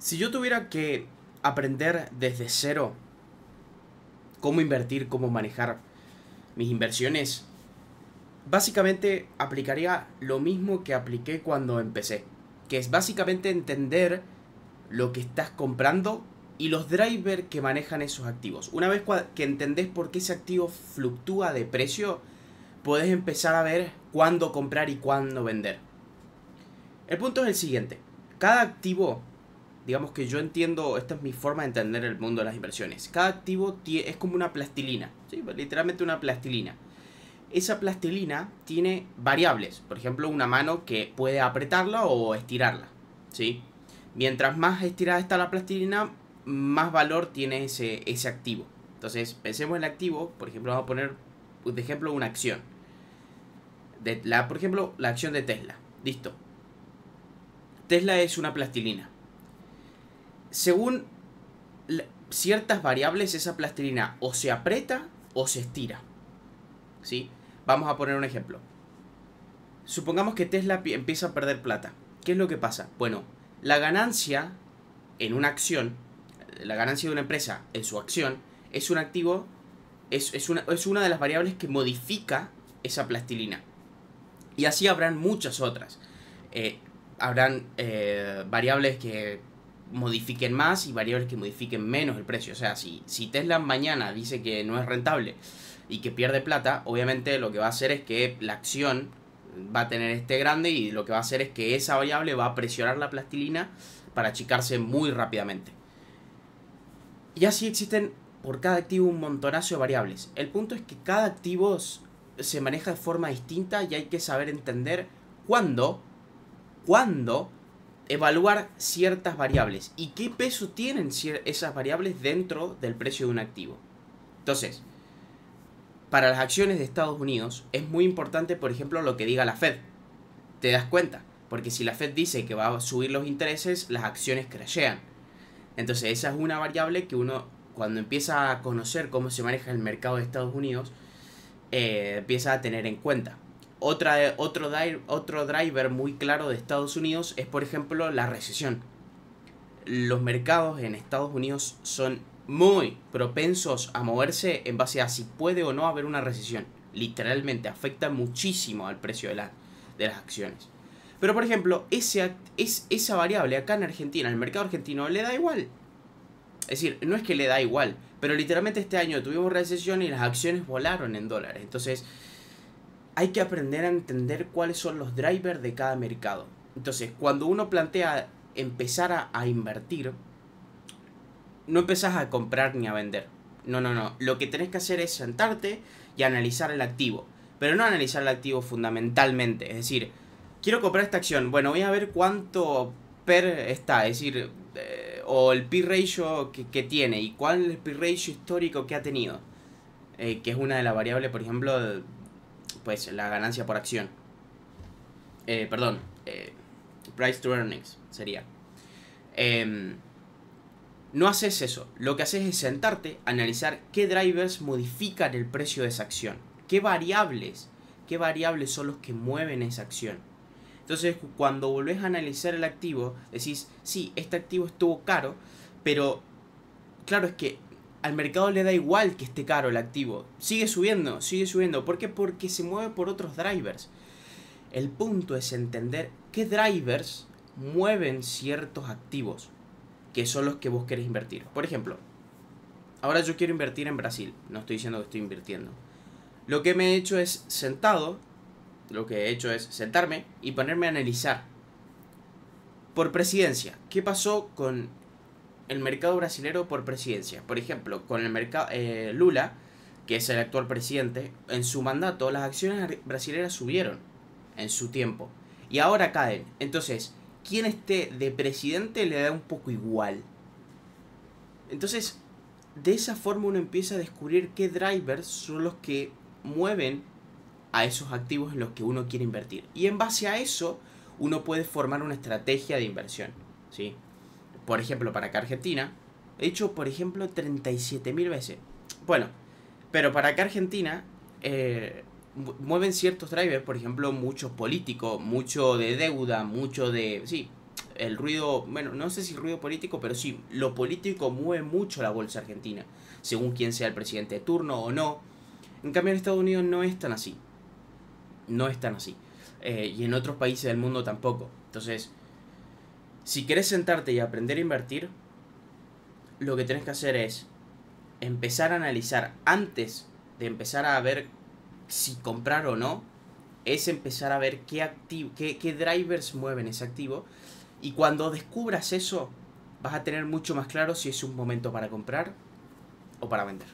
Si yo tuviera que aprender desde cero cómo invertir, cómo manejar mis inversiones, básicamente aplicaría lo mismo que apliqué cuando empecé, que es básicamente entender lo que estás comprando y los drivers que manejan esos activos. Una vez que entendés por qué ese activo fluctúa de precio, podés empezar a ver cuándo comprar y cuándo vender. El punto es el siguiente: cada activo, digamos que yo entiendo, esta es mi forma de entender el mundo de las inversiones. Cada activo es como una plastilina, ¿sí? Literalmente una plastilina. Esa plastilina tiene variables, por ejemplo, una mano que puede apretarla o estirarla, ¿sí? Mientras más estirada está la plastilina, más valor tiene ese activo. Entonces, pensemos en el activo, por ejemplo, vamos a poner de ejemplo una acción. Por ejemplo, la acción de Tesla. Listo. Tesla es una plastilina. Según ciertas variables, esa plastilina o se aprieta o se estira, ¿sí? Vamos a poner un ejemplo. Supongamos que Tesla empieza a perder plata. ¿Qué es lo que pasa? Bueno, la ganancia en una acción, la ganancia de una empresa en su acción, es un activo, es una de las variables que modifica esa plastilina. Y así habrán muchas otras. Habrán variables que modifiquen más y variables que modifiquen menos el precio. O sea, si Tesla mañana dice que no es rentable y que pierde plata, obviamente lo que va a hacer es que la acción va a tener este grande, y lo que va a hacer es que esa variable va a presionar la plastilina para achicarse muy rápidamente. Y así existen por cada activo un montonazo de variables. El punto es que cada activo se maneja de forma distinta y hay que saber entender cuándo evaluar ciertas variables y qué peso tienen esas variables dentro del precio de un activo. Entonces, para las acciones de Estados Unidos es muy importante, por ejemplo, lo que diga la Fed. ¿Te das cuenta? Porque si la Fed dice que va a subir los intereses, las acciones crashean. Entonces esa es una variable que uno, cuando empieza a conocer cómo se maneja el mercado de Estados Unidos, empieza a tener en cuenta. Otro driver muy claro de Estados Unidos es, por ejemplo, la recesión. Los mercados en Estados Unidos son muy propensos a moverse en base a si puede o no haber una recesión. Literalmente afecta muchísimo al precio de las acciones. Pero, por ejemplo, esa variable acá en Argentina, el mercado argentino, le da igual. Es decir, no es que le da igual, pero literalmente este año tuvimos recesión y las acciones volaron en dólares. Entonces, hay que aprender a entender cuáles son los drivers de cada mercado. Entonces, cuando uno plantea empezar a invertir, no empezás a comprar ni a vender. No. Lo que tenés que hacer es sentarte y analizar el activo. Pero no analizar el activo fundamentalmente. Es decir, quiero comprar esta acción. Bueno, voy a ver cuánto PER está. Es decir, o el P ratio que tiene. Y cuál es el P ratio histórico que ha tenido. Que es una de las variables, por ejemplo, pues la ganancia por acción. Price to earnings sería. No haces eso. Lo que haces es sentarte, analizar qué drivers modifican el precio de esa acción. ¿Qué variables son los que mueven esa acción? Entonces, cuando volvés a analizar el activo, decís, sí, este activo estuvo caro, pero claro, es que al mercado le da igual que esté caro el activo. Sigue subiendo. ¿Por qué? Porque se mueve por otros drivers. El punto es entender qué drivers mueven ciertos activos, que son los que vos querés invertir. Por ejemplo, ahora yo quiero invertir en Brasil. No estoy diciendo que estoy invirtiendo. Lo que he hecho es sentarme y ponerme a analizar por presidencia. ¿Qué pasó con el mercado brasilero por presidencia? Por ejemplo, con el mercado Lula, que es el actual presidente, en su mandato las acciones brasileras subieron en su tiempo y ahora caen. Entonces, quien esté de presidente le da un poco igual. Entonces, de esa forma uno empieza a descubrir qué drivers son los que mueven a esos activos en los que uno quiere invertir. Y en base a eso, uno puede formar una estrategia de inversión, ¿sí? Por ejemplo, para acá Argentina, he hecho, por ejemplo, 37.000 veces. Bueno, pero para acá Argentina, mueven ciertos drivers, por ejemplo, mucho político, mucho de deuda, mucho de... Sí, el ruido, bueno, no sé si ruido político, pero sí, lo político mueve mucho la bolsa argentina, según quién sea el presidente de turno o no. En cambio en Estados Unidos no es tan así, no es tan así. Y en otros países del mundo tampoco. Entonces, si querés sentarte y aprender a invertir, lo que tenés que hacer es empezar a analizar antes de empezar a ver si comprar o no, es empezar a ver qué drivers mueven ese activo. Y cuando descubras eso, vas a tener mucho más claro si es un momento para comprar o para vender.